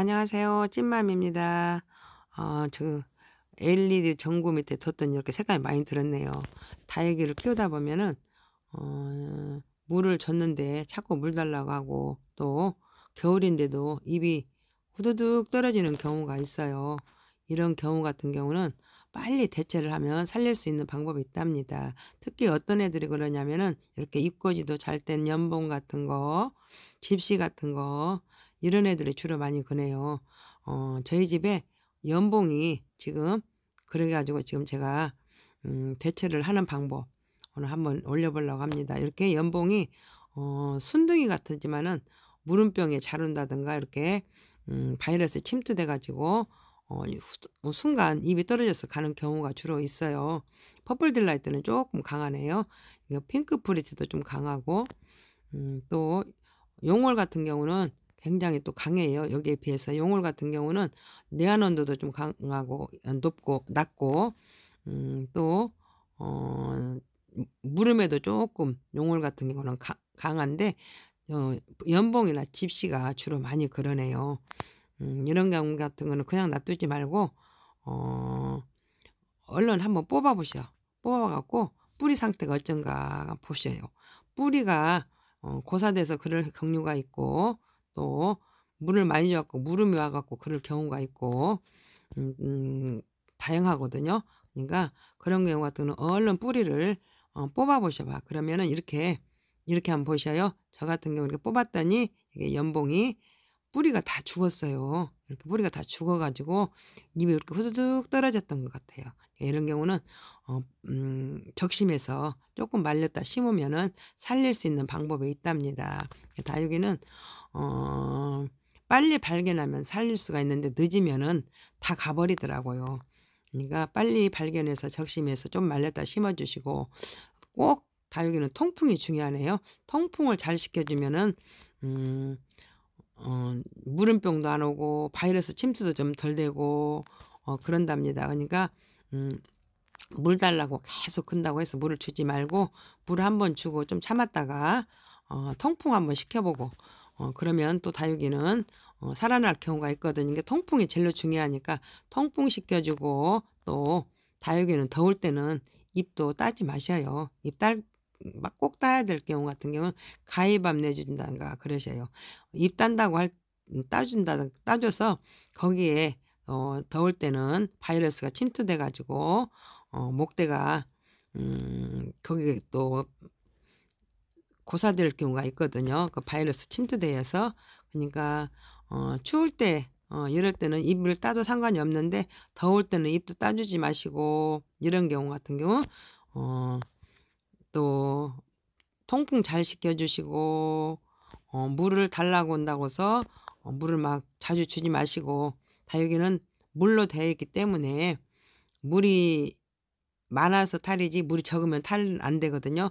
안녕하세요. 찐맘입니다. 저 LED 전구 밑에 뒀더니 이렇게 색깔이 많이 들었네요. 다육이를 키우다 보면은 물을 줬는데 자꾸 물 달라고 하고, 또 겨울인데도 잎이 후두둑 떨어지는 경우가 있어요. 이런 경우 같은 경우는 빨리 대체를 하면 살릴 수 있는 방법이 있답니다. 특히 어떤 애들이 그러냐면은 이렇게 잎꽂이도 잘 된 연봉 같은 거, 집시 같은 거, 이런 애들이 주로 많이 그네요. 저희 집에 연봉이 지금, 그래 가지고 지금 제가 대체를 하는 방법 오늘 한번 올려보려고 합니다. 이렇게 연봉이 순둥이 같지만은 물음병에 자른다든가 이렇게 바이러스 침투돼 가지고 순간 입이 떨어져서 가는 경우가 주로 있어요. 퍼플 딜라이트는 조금 강하네요. 이거 핑크 프리티도 좀 강하고, 또 용월 같은 경우는 굉장히 또 강해요. 여기에 비해서 용월 같은 경우는 내한 온도도 좀 강하고 높고 낮고, 또 물음에도 조금 용월 같은 경우는 강한데, 어 연봉이나 집시가 주로 많이 그러네요. 이런 경우 같은 거는 그냥 놔두지 말고 어 얼른 한번 뽑아 보셔. 뽑아 갖고 뿌리 상태가 어쩐가 보셔요. 뿌리가 고사돼서 그럴 경우가 있고, 또 물을 많이 줘 갖고 물음이 와 갖고 그럴 경우가 있고, 다양하거든요. 그러니까 그런 경우 같은 경우는 얼른 뿌리를 뽑아 보셔 봐. 그러면은 이렇게 한번 보셔요. 저 같은 경우 이렇게 뽑았더니 이게 연봉이 뿌리가 다 죽었어요. 이렇게 뿌리가 다 죽어 가지고 잎이 이렇게 후두둑 떨어졌던 것 같아요. 이런 경우는 적심해서 조금 말렸다 심으면은 살릴 수 있는 방법이 있답니다. 다육이는 어 빨리 발견하면 살릴 수가 있는데 늦으면은 다 가버리더라고요. 그러니까 빨리 발견해서 적심해서 좀 말렸다 심어 주시고, 꼭 다육이는 통풍이 중요하네요. 통풍을 잘 시켜 주면은 음 물음병도 안 오고 바이러스 침투도 좀 덜 되고 그런답니다. 그러니까 음 물 달라고 계속 큰다고 해서 물을 주지 말고, 물을 한번 주고 좀 참았다가 통풍 한번 시켜 보고, 그러면 또 다육이는 살아날 경우가 있거든요. 이게 통풍이 제일로 중요하니까 통풍 시켜 주고, 또 다육이는 더울 때는 잎도 따지 마셔요. 잎 딸 막 꼭 따야 될 경우 같은 경우는 가위밥 내 준다든가 그러셔요. 잎 딴다고 따줘서 거기에 더울 때는 바이러스가 침투돼 가지고 목대가 거기에 또 고사될 경우가 있거든요. 그 바이러스 침투되어서. 그러니까 추울 때 이럴 때는 잎을 따도 상관이 없는데, 더울 때는 잎도 따 주지 마시고, 이런 경우 같은 경우 어 또 통풍 잘 시켜 주시고, 물을 달라고 온다고 해서 물을 막 자주 주지 마시고. 다육이는 물로 되어 있기 때문에 물이 많아서 탈이지 물이 적으면 탈 안 되거든요.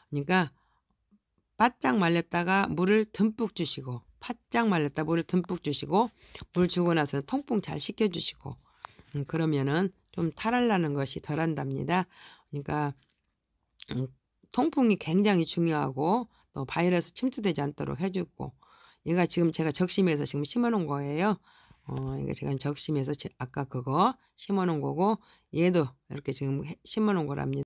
그러니까 바짝 말렸다가 물을 듬뿍 주시고, 바짝 말렸다 물을 듬뿍 주시고, 물 주고 나서 통풍 잘 시켜 주시고, 그러면은 좀 탈을 나는 것이 덜한답니다. 그러니까 음 통풍이 굉장히 중요하고, 또 바이러스 침투되지 않도록 해 주고. 얘가 지금 제가 적심해서 지금 심어 놓은 거예요. 이게 제가 적심해서 아까 그거 심어 놓은 거고, 얘도 이렇게 지금 심어 놓은 거랍니다.